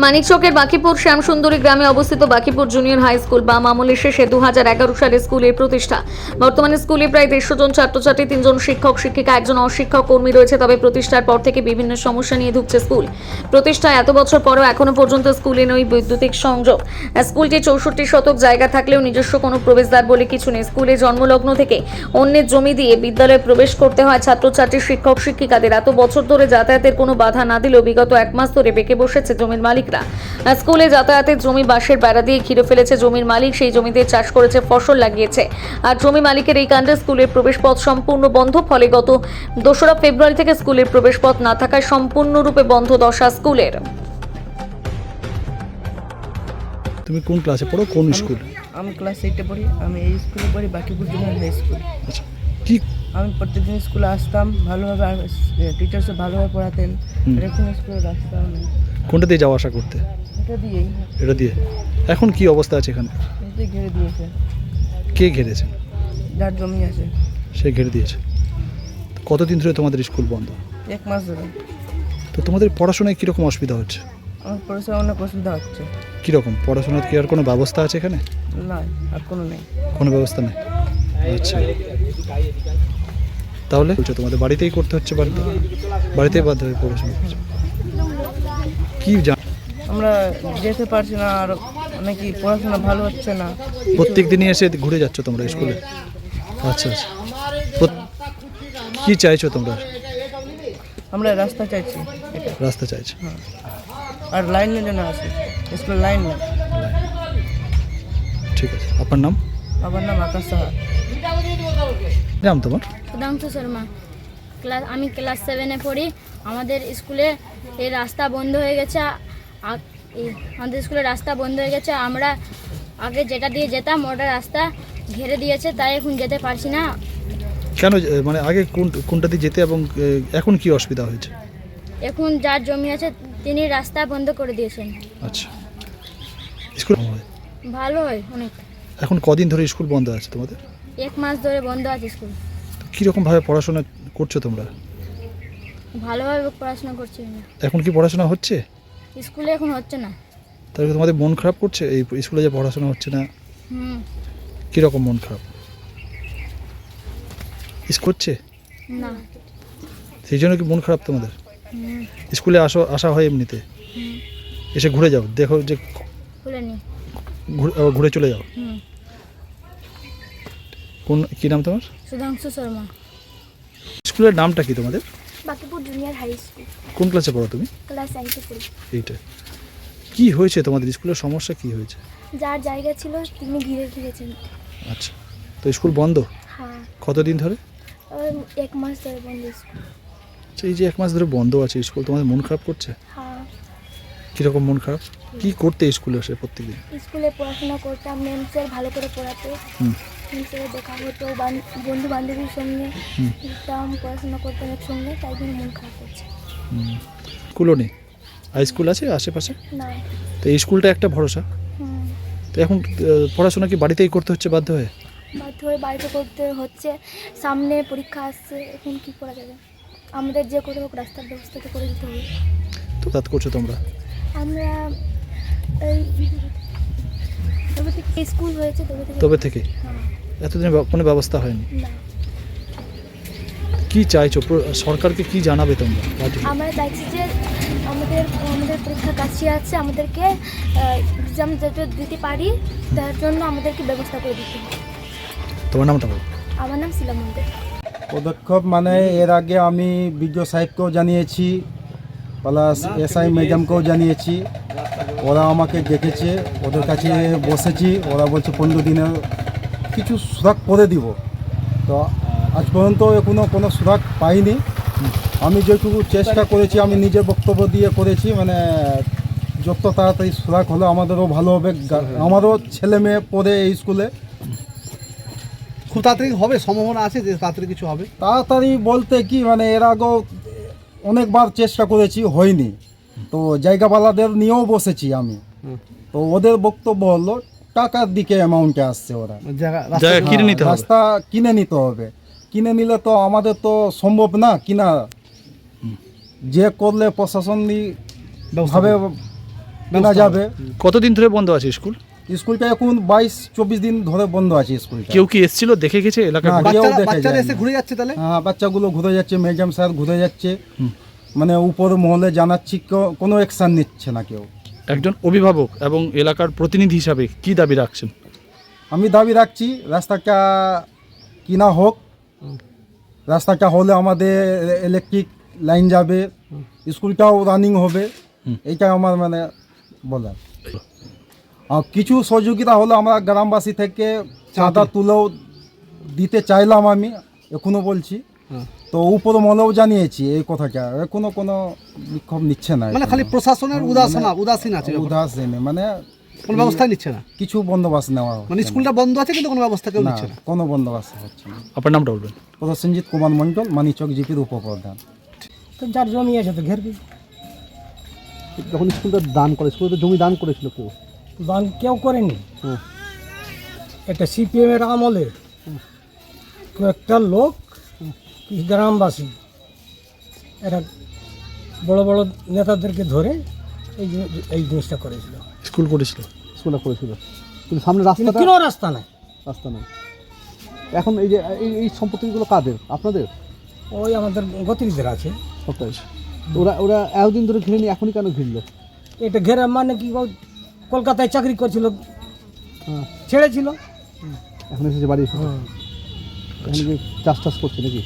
মানিকচকের বাকিপুর শ্যামসুন্দরী গ্রামে অবস্থিত Bakipur junior high school বাম আমলের শেষে 2011 সালে স্কুলের প্রতিষ্ঠা। বর্তমানে স্কুলে প্রায় 150 জন ছাত্রছাত্রী, 3 জন শিক্ষক শিক্ষিকা, 1 জন অশিক্ষক কর্মী রয়েছে। তবে প্রতিষ্ঠার পর থেকে বিভিন্ন সমস্যা নিয়ে ধুঁকছে স্কুল। প্রতিষ্ঠায় এত বছর পরেও এখনো পর্যন্ত স্কুলে নেই বৈদ্যুতিক সংযোগ। স্কুলটি 64 শতক জায়গা থাকলেও নিজস্ব কোনো প্রবেশদ্বার বলে কিছু নেই। স্কুলে জন্মলগ্ন থেকে অন্যের জমি দিয়ে বিদ্যালয়ে প্রবেশ করতে হয় ছাত্রছাত্রী, শিক্ষক শিক্ষিকাদের। এত বছর ধরে যাতায়াতের কোনো বাধা না দিলেও বিগত 1 মাস ধরে বেঁকে বসেছে জমির মালিকরা। স্কুলে যাতায়াতের জমি বাঁশের বেড়া দিয়ে ঘিরে ফেলেছে জমির মালিক। সেই জমিতে চাষ করেছে, ফসল লাগিয়েছে। আর জমি মালিকের এই কাণ্ডে স্কুলের প্রবেশপথ সম্পূর্ণ বন্ধ। ফলে গত 2রা ফেব্রুয়ারি থেকে স্কুলের প্রবেশপথ না থাকায় সম্পূর্ণরূপে বন্ধ দশা স্কুলের। তুমি কোন ক্লাসে পড়ো, কোন স্কুল? আমি ক্লাস 8-এ পড়ি। আমি এই স্কুলে পড়ি, বাকিপুর জুনিয়র হাই স্কুল। আচ্ছা, কি আমি প্রত্যেকদিন স্কুলে আসতাম, ভালোভাবে টিচার্সও ভালোভাবে পড়াতেন। আর এখন স্কুলে রাস্তা নেই। কোনটা দিয়ে যাওয়া আসা করতে? এটা দিয়েই, এটা দিয়ে। এখন কি অবস্থা আছে এখানে? এতে ঘিরে দিয়েছে। কে ঘিরেছে? যার জমি আছে সে ঘিরে দিয়েছে। তো কতদিন ধরে তোমাদের স্কুল বন্ধ? 1 মাস ধরে। তো তোমাদের পড়াশোনায় কীরকম অসুবিধা হচ্ছে? আমার পড়াশোনা অনেক অসুবিধা হচ্ছে। কীরকম পড়াশোনার কি আর কোনো ব্যবস্থা আছে এখানে? না, আর কোনো নেই। কোনো ব্যবস্থা নেই। আচ্ছা, তাহলে বলছো তোমাদের বাড়িতেই করতে হচ্ছে? বাড়িতেই বাধ্য হয়ে পড়াশোনা করছে। কি আমরা যেতে পারছি না, আর অনেকই পড়াশোনা ভালো হচ্ছে না। প্রত্যেক দিনই এসে ঘুরে যাচ্ছ তোমরা স্কুলে? আচ্ছা আচ্ছা, কি চাইছো তোমরা? আমরা রাস্তা চাইছি, এটা রাস্তা চাইছো? আর লাইনের জন্য আছে, স্কুলের লাইন নেই। ঠিক আছে, আপনার নাম? আমার নাম আকাশ সাহা। নাম তোমার? সুধাংশু শর্মা। আমি ক্লাস 7-এ পড়ি। আমাদের স্কুলে এই রাস্তা বন্ধ হয়ে গেছে। আমাদের স্কুলে রাস্তা বন্ধ হয়ে গেছে। আমরা আগে যেটা দিয়ে যেতাম ওটা রাস্তা ঘিরে দিয়েছে, তাই এখন যেতে পারছি না। কেন, মানে আগে কোনটা দিয়ে যেতে এবং এখন কি অসুবিধা হয়েছে? এখন যার জমি আছে তিনি রাস্তা বন্ধ করে দিয়েছেন। আচ্ছা, স্কুল ভালো হয় অনেক। এখন কদিন ধরে স্কুল বন্ধ আছে তোমাদের? 1 মাস ধরে বন্ধ আছে স্কুল। কীরকমভাবে পড়াশোনা করছো তোমরা? ভালোভাবে পড়াশোনা করছি না। এখন কি পড়াশোনা হচ্ছে? স্কুলে এখন হচ্ছে না। তাহলে তোমাদের মন খারাপ করছে এই স্কুলে যে পড়াশোনা হচ্ছে না? কীরকম মন খারাপ? করছে না, সেই জন্য কি মন খারাপ তোমাদের? স্কুলে আসা হয় এমনিতে, এসে ঘুরে যাও, দেখো যে খুলেনি, ঘুরে চলে যাও। কি নাম তোমার? সুধাংশু শর্মা। স্কুলের নামটা কি তোমাদের? Bakipur junior high school. কোন ক্লাসে পড়ো তুমি? ক্লাস 8-এ পড়ি। এইটা কি হয়েছে তোমাদের স্কুলের সমস্যা কি হয়েছে? যার জায়গা ছিল তিনি ঘিরে দিয়েছেন। আচ্ছা, তো স্কুল বন্ধ? হ্যাঁ, কতদিন ধরে? 1 মাস ধরে বন্ধ স্কুল। আচ্ছা, এই যে 1 মাস ধরে বন্ধ আছে স্কুল, তোমাদের মন খারাপ করছে? হ্যাঁ। কীরকম মন খারাপ? কি করতে স্কুলে আসে প্রত্যেকদিন? স্কুলে পড়াশোনা করতাম, ম্যাম স্যার ভালো করে পড়াতে, ম্যাম স্যারের দেখা হতো, বন্ধু বান্ধবীর সঙ্গে ঘুরতাম, পড়াশোনা করতাম একসঙ্গে, তাই জন্য মন খারাপ করছে। স্কুলও নেই? হাই স্কুল আছে আশেপাশে? না। তো এই স্কুলটা একটা ভরসা। তো এখন পড়াশোনা কি বাড়িতেই করতে হচ্ছে বাধ্য হয়ে? বাধ্য হয়ে বাড়িতে করতে হচ্ছে। সামনে পরীক্ষা আসছে, এখন কি করা যাবে? আমাদের যে করে হোক রাস্তার ব্যবস্থাটা করে দিতে হবে। তো তাত করছো তোমরা? আমরা তবে থেকে স্কুল হয়েছে, তবে থেকে হ্যাঁ। এতদিন কোনো ব্যবস্থা হয়নি? না। কি চাইছো, সরকারকে কি জানাবে তোমরা? আমরা চাইছি যে আমাদের পরীক্ষা কাছে আছে, আমাদেরকে এক্সাম যাতে দিতে পারি তার জন্য আমাদেরকে ব্যবস্থা করে দিতে হবে। তোমার নামটা বলো। আমার নাম শিলা মন্ডল। পদক্ষেপ মানে এর আগে আমি বিডিও সাহেবকেও জানিয়েছি, প্লাস এসআই ম্যাডামকেও জানিয়েছি। ওরা আমাকে ডেকেছে, ওদের কাছে বসেছি। ওরা বলছে 15 দিনের কিছু সুরাক করে দিব। তো আজ পর্যন্ত এখনো কোনো সুরাক পাইনি। আমি যেটুকু চেষ্টা করেছি আমি নিজের বক্তব্য দিয়ে করেছি, মানে যত তাড়াতাড়ি সুরাক হলে আমাদেরও ভালো হবে। আমারও ছেলে মেয়ে পড়ে এই স্কুলে। খুব তাড়াতাড়ি হবে, সম্ভাবনা আছে যে তাড়াতাড়ি কিছু হবে? তাড়াতাড়ি বলতে কি, মানে এর আগেও অনেকবার চেষ্টা করেছি, হয়নি। তো জায়গাওয়ালাদের নিয়েও বসেছি আমি। তো ওদের বক্তব্য হলো টাকার দিকে অ্যামাউন্টে আসছে ওরা। রাস্তা কিনে নিতে হবে। কিনে নিলে তো আমাদের তো সম্ভব না কিনা। যে করলে প্রশাসনিকভাবে কেনা যাবে। কতদিন ধরে বন্ধ আছে স্কুল? স্কুলটা এখন 22-24 দিন ধরে বন্ধ আছে স্কুলটা। কেউ কি এসেছিল, দেখে গেছে এলাকার? না, কেউ দেখে বাচ্চারা যায়নি। এসে ঘুরে যাচ্ছে তাহলে? হ্যাঁ, বাচ্চাগুলো ঘুরে যাচ্ছে, ম্যাডাম স্যার ঘুরে যাচ্ছে, মানে উপর মহলে জানাচ্ছি, কোনো অ্যাকশন নিচ্ছে না কেউ। একজন অভিভাবক এবং এলাকার প্রতিনিধি হিসাবে কি দাবি রাখছেন? আমি দাবি রাখছি রাস্তাটা কিনা হোক, রাস্তাটা হলে আমাদের ইলেকট্রিক লাইন যাবে, স্কুলটাও রানিং হবে, এইটাই আমার মানে বলার। আর কিছু সহযোগিতা হলে আমরা গ্রামবাসী থেকে চাঁদা তুলেও দিতে চাইলাম, আমি এখনো বলছি। তো উপর মহলেও জানিয়েছি এই কথাটা, এখনো কোনো বিক্ষোভ নিচ্ছে না। মানে খালি প্রশাসনের উদাসীন আছে, উদাসীন, মানে কোনো ব্যবস্থাই নিচ্ছে না। কিছু বন্দোবস্ত নেওয়া হচ্ছে মানে না। স্কুলটা বন্ধ আছে কিন্তু কোনো ব্যবস্থা কেউ না, নিচ্ছে না। কোনো বন্দোবস্ত হচ্ছে না। আপনার নামটা বলবেন? প্রসেনজিৎ কুমার মণ্ডল, মানিচক জিপির উপপ্রধান। তো যার জমি আছে তো ঘেরবি, যখন স্কুলটা দান করে, স্কুলে তো জমি দান করেছিল কেউ? দান কেউ করেনি। হ্যাঁ। এটা সিপিএমের আমলে কয়েকটা লোক, গ্রামবাসী, এরা বড় বড় নেতাদেরকে ধরে এই জিনিসটা করেছিল। স্কুল করেছিল? স্কুলটা করেছিল কিন্তু সামনে কিন্তু রাস্তাটা, কোনো রাস্তা নাই। রাস্তা নেই। এখন এই যে এই সম্পত্তিগুলো কাদের? আপনাদের? ওই আমাদের গতিবিদের আছে। সবটাই। ওরা ওরা এতদিন ধরে ঘিরে নিয়ে এখনই কেন ঘিরলো? এটা ঘেরা মানে কি, ও কলকাতায় চাকরি করছিল, হ্যাঁ, ছেড়েছিল, এখন এসেছে বাড়ি এসেছে। এখন কি চাষ করছে নাকি?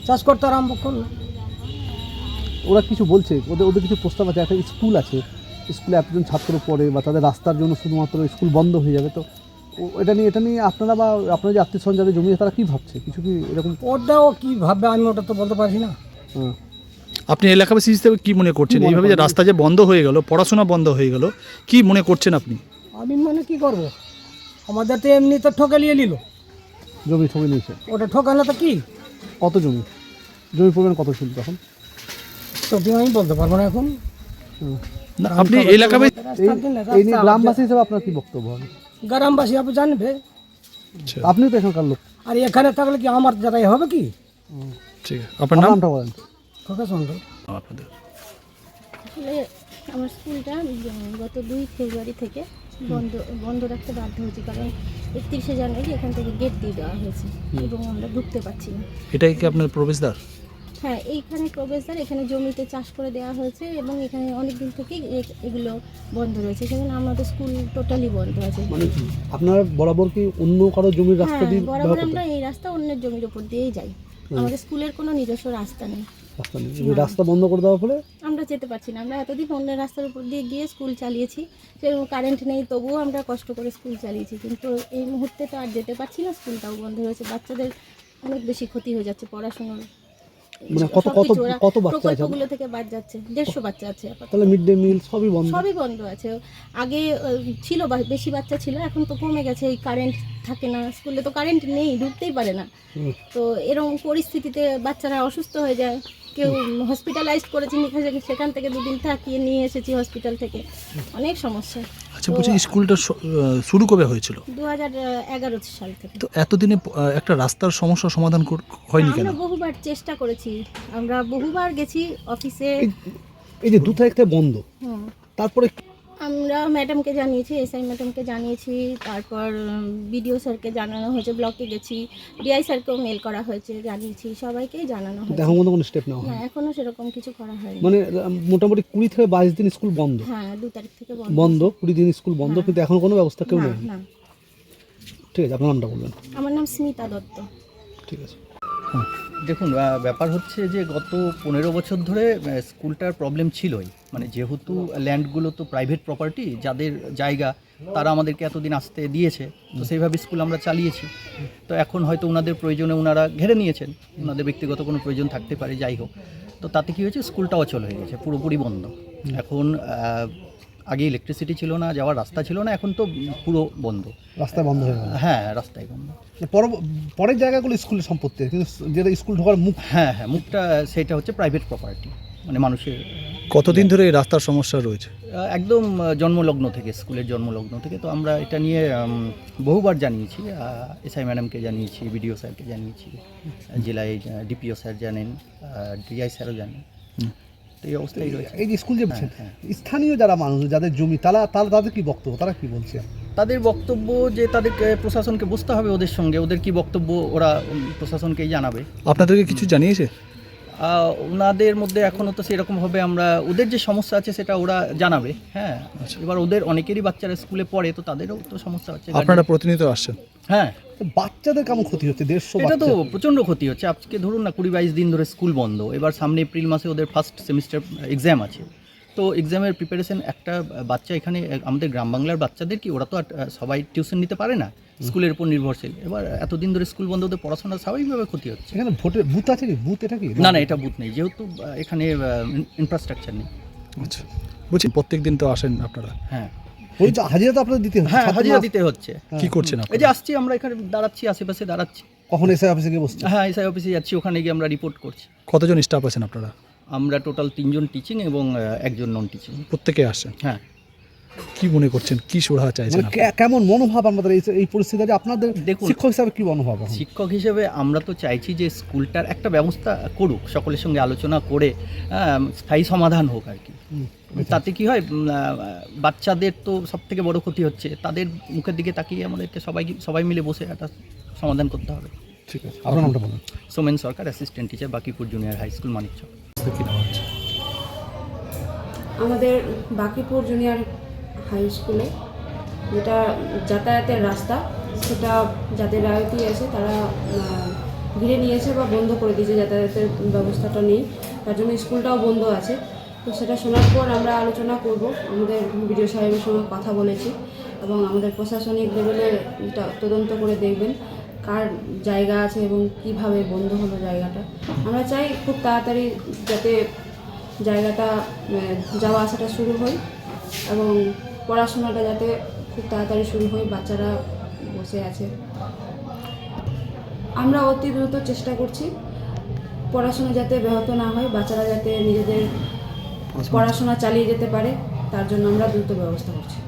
চাষ করতে আরম্ভ করলো। ওরা কিছু বলছে, ওদের কিছু প্রস্তাব আছে? একটা স্কুল আছে, স্কুলে এতজন ছাত্র পড়ে, বা তাদের রাস্তার জন্য শুধুমাত্র স্কুল বন্ধ হয়ে যাবে, তো এটা নিয়ে আপনারা বা আপনারা যে আত্মীয় স্বজন যাদের জমি আছে তারা কী ভাবছে? কিছু কি এরকম? ওটাও কি ভাববে আমি ওটা তো বলতে পারছি না। হ্যাঁ। আপনি এলাকাবাসী হিসেবে কি মনে করছেন এইভাবে যে রাস্তা যে বন্ধ হয়ে গেল, পড়াশোনা বন্ধ হয়ে গেল, কি মনে করছেন আপনি? আমি মানে কি করব, আমাদের তো এমনি তো ঠকালিয়ে নিল, জমি ছবি নিয়েছে। ওটা ঠকালে তো কি, কত জমি পরিমাণ কত ছিল তখন? তো কি আমি বলতে পারবো না এখন। না, আপনি এলাকাবাসী এই নিয়ে গ্রামবাসী হিসেবে আপনার কি বক্তব্য হবে? গ্রামবাসী আপনি জানবে, আপনিও তো এখানকার লোক। আর এখানে থাকলে কি আমার জায়গায় হবে কি? ঠিক আছে, আপনার নাম? নামটা বলেন। খোকা সুন্দর। আপনাদের আসলে আমার স্কুলটা গত 2 ফেব্রুয়ারি থেকে বন্ধ রাখতে বাধ্য হয়েছি, কারণ 31শে জানুয়ারি এখান থেকে গেট দিয়ে দেওয়া হয়েছে এবং আমরা ঢুকতে পারছি না। এটাই কি আপনার প্রবেশদ্বার? হ্যাঁ, এইখানে প্রবেশদ্বার, এখানে জমিতে চাষ করে দেওয়া হয়েছে এবং এখানে অনেক দিন থেকেই এগুলো বন্ধ রয়েছে, সেজন্য আমাদের স্কুল টোটালি বন্ধ আছে। মানে আপনারা বরাবর কি অন্য কারো জমির রাস্তা হ্যাঁ, দিয়ে বরাবর আমরা এই রাস্তা অন্যের জমির উপর দিয়েই যাই, আমাদের স্কুলের কোনো নিজস্ব রাস্তা নেই। রাস্তা নেই, এই রাস্তা বন্ধ করে দেওয়ার ফলে আমরা যেতে পারছি না। আমরা এতদিন অন্যের রাস্তার উপর দিয়ে গিয়ে স্কুল চালিয়েছি, সেরকম কারেন্ট নেই তবুও আমরা কষ্ট করে স্কুল চালিয়েছি, কিন্তু এই মুহূর্তে তো আর যেতে পারছি না, স্কুলটাও বন্ধ হয়েছে, বাচ্চাদের অনেক বেশি ক্ষতি হয়ে যাচ্ছে পড়াশোনার। মানে কত বাচ্চা আছে? প্রকল্পগুলো থেকে বাদ যাচ্ছে, 150 বাচ্চা আছে আপাতত। তাহলে মিড ডে মিল সবই বন্ধ? সবই বন্ধ আছে। আগে ছিল বেশি বাচ্চা ছিল, এখন তো কমে গেছে, এই কারেন্ট থাকে না স্কুলে, তো কারেন্ট নেই, ঢুকতেই পারে না। তো এরকম পরিস্থিতিতে বাচ্চারা অসুস্থ হয়ে যায়, কেউ হসপিটালাইজড করেছি, সেখান থেকে 2 দিন থাকিয়ে নিয়ে এসেছি হসপিটাল থেকে, অনেক সমস্যা। আচ্ছা, বলছি স্কুলটা শুরু কবে হয়েছিল? 2011 সাল থেকে। তো এতদিনে একটা রাস্তার সমস্যার সমাধান হয়নি কেন? আমরা বহুবার চেষ্টা করেছি, আমরা বহুবার গেছি অফিসে। এই যে 2 তারিখ থেকে বন্ধ, তারপরে আমরা ম্যাডামকে জানিয়েছি, এসআই ম্যাডামকে জানিয়েছি, তারপর বিডিও স্যারকে জানানো হয়েছে, ব্লকে গেছি, ডিআই স্যারকেও মেল করা হয়েছে, জানিয়েছি, সবাইকেই জানানো হয়েছে। এখন মতো কোনো স্টেপ নেওয়া না, হয়? এখনো সেরকম কিছু করা হয়নি। মানে মোটামুটি 20 থেকে 22 দিন স্কুল বন্ধ? হ্যাঁ, 2 তারিখ থেকে 20 দিন স্কুল বন্ধ, কিন্তু এখন কোনো ব্যবস্থা কেউ না, নেই? না। ঠিক আছে, আপনার নামটা বলবেন। আমার নাম স্মিতা দত্ত। ঠিক আছে। দেখুন, ব্যাপার হচ্ছে যে গত 15 বছর ধরে স্কুলটার প্রবলেম ছিলই, মানে যেহেতু ল্যান্ডগুলো তো প্রাইভেট প্রপার্টি, যাদের জায়গা তারা আমাদেরকে এতদিন আসতে দিয়েছে, তো সেইভাবে স্কুল আমরা চালিয়েছি। তো এখন হয়তো ওনাদের প্রয়োজনে ওনারা ঘেরে নিয়েছেন, ওনাদের ব্যক্তিগত কোনো প্রয়োজন থাকতে পারে, যাই হোক। তো তাতে কী হয়েছে, স্কুলটা অচল হয়ে গেছে, পুরোপুরি বন্ধ। এখন আগে ইলেকট্রিসিটি ছিল না, যাওয়ার রাস্তা ছিল না, এখন তো পুরো বন্ধ, রাস্তা বন্ধ হয়ে গেল? হ্যাঁ, রাস্তায় বন্ধ। পরের জায়গাগুলো স্কুলের সম্পত্তি, কিন্তু যেটা স্কুল ঢোকার মুখ, হ্যাঁ, মুখটা সেটা হচ্ছে প্রাইভেট প্রপার্টি, মানে মানুষের। কতদিন ধরে এই রাস্তার সমস্যা রয়েছে? একদম জন্মলগ্ন থেকে, স্কুলের জন্মলগ্ন থেকে। তো আমরা এটা নিয়ে বহুবার জানিয়েছি, এসআই ম্যাডামকে জানিয়েছি, বিডিও স্যারকে জানিয়েছি, জেলায় ডিপিও স্যার জানেন, ডিআই স্যারও জানেন। এই অবস্থায় রয়েছে। এই যে স্কুল যে বলছেন, হ্যাঁ। স্থানীয় যারা মানুষ যাদের জমি তাদের কি বক্তব্য, তারা কি বলছে? তাদের বক্তব্য যে তাদেরকে প্রশাসনকে বসতে হবে ওদের সঙ্গে, ওদের কি বক্তব্য ওরা প্রশাসনকেই জানাবে। আপনাদেরকে কিছু জানিয়েছে? ওনাদের মধ্যে এখনও তো সেরকমভাবে আমরা ওদের যে সমস্যা আছে সেটা ওরা জানাবে। হ্যাঁ, এবার ওদের অনেকেরই বাচ্চারা স্কুলে পড়ে, তো তাদেরও তো সমস্যা হচ্ছে। আপনারা প্রতিনিয়ত আসছেন? হ্যাঁ, তো বাচ্চাদের কেমন ক্ষতি হচ্ছে? 150 এটা তো বাচ্চা। প্রচণ্ড ক্ষতি হচ্ছে। আজকে ধরুন না 20-22 দিন ধরে স্কুল বন্ধ, এবার সামনে এপ্রিল মাসে ওদের ফার্স্ট সেমিস্টার এক্সাম আছে। তো এক্সামের প্রিপারেশন একটা বাচ্চা এখানে আমাদের গ্রাম বাংলার বাচ্চাদের কি ওরা তো আর সবাই টিউশন নিতে পারে না, স্কুলের উপর নির্ভরশীল। এবার এতদিন ধরে স্কুল বন্ধ, ওদের পড়াশোনা স্বাভাবিকভাবে ক্ষতি হচ্ছে। এখানে ভোটের বুথ আছে কি? বুথ এটা কি? না না, এটা বুথ নেই, যেহেতু এখানে ইনফ্রাস্ট্রাকচার নেই। আচ্ছা, বলছি প্রত্যেক দিন তো আসেন আপনারা, হ্যাঁ হাজিরা তো আপনাদের দিতে হবে। হ্যাঁ, ছাত্র হাজিরা মাস- দিতে হচ্ছে। কি করছেন এই আপনারা? যে আসছি আমরা এখানে দাঁড়াচ্ছি, আশেপাশে দাঁড়াচ্ছি। কখন এসআই অফিসে গিয়ে বসছে? হ্যাঁ, এসআই অফিসে যাচ্ছি, ওখানে গিয়ে আমরা রিপোর্ট করছি। কতজন স্টাফ আছেন আপনারা? আমরা টোটাল 3 জন টিচিং এবং 1 জন নন টিচিং। প্রত্যেকে আসছেন? হ্যাঁ, কি মনে করছেন, কি সুরাহা চাইছেন মানে কেমন মনোভাব আমাদের এই পরিস্থিতিতে? আপনাদের দেখুন, শিক্ষক হিসাবে কি মনোভাব এখন? শিক্ষক হিসেবে আমরা তো চাইছি যে স্কুলটার একটা ব্যবস্থা করুক, সকলের সঙ্গে আলোচনা করে স্থায়ী সমাধান হোক আর কি। তাতে কি হয়, বাচ্চাদের তো সব থেকে বড় ক্ষতি হচ্ছে, তাদের মুখের দিকে তাকিয়ে আমাদেরকে সবাই মিলে বসে একটা সমাধান করতে হবে। ঠিক আছে, আপনার নামটা বলুন। Somen Sarkar, assistant teacher, Bakipur junior high school, Manikchak. কি নাম আছে? আমাদের বাকিপুর জুনিয়র হাই স্কুলে যেটা যাতায়াতের রাস্তা, সেটা যাদের রায়তি আছে তারা ঘিরে নিয়েছে বা বন্ধ করে দিয়েছে, যাতায়াতের ব্যবস্থাটা নেই, তার জন্য স্কুলটাও বন্ধ আছে। তো সেটা শোনার পর আমরা আলোচনা করব, আমাদের বিডিও সাহেবের সঙ্গে কথা বলেছি এবং আমাদের প্রশাসনিক লেভেলে এটা তদন্ত করে দেখবেন কার জায়গা আছে এবং কিভাবে বন্ধ হলো জায়গাটা। আমরা চাই খুব তাড়াতাড়ি যাতে জায়গাটা যাওয়া আসাটা শুরু হয় এবং পড়াশোনাটা যাতে খুব তাড়াতাড়ি শুরু হয়। বাচ্চারা বসে আছে, আমরা অতি দ্রুত চেষ্টা করছি পড়াশোনা যাতে ব্যাহত না হয়, বাচ্চারা যাতে নিজেদের পড়াশোনা চালিয়ে যেতে পারে, তার জন্য আমরা দ্রুত ব্যবস্থা করছি।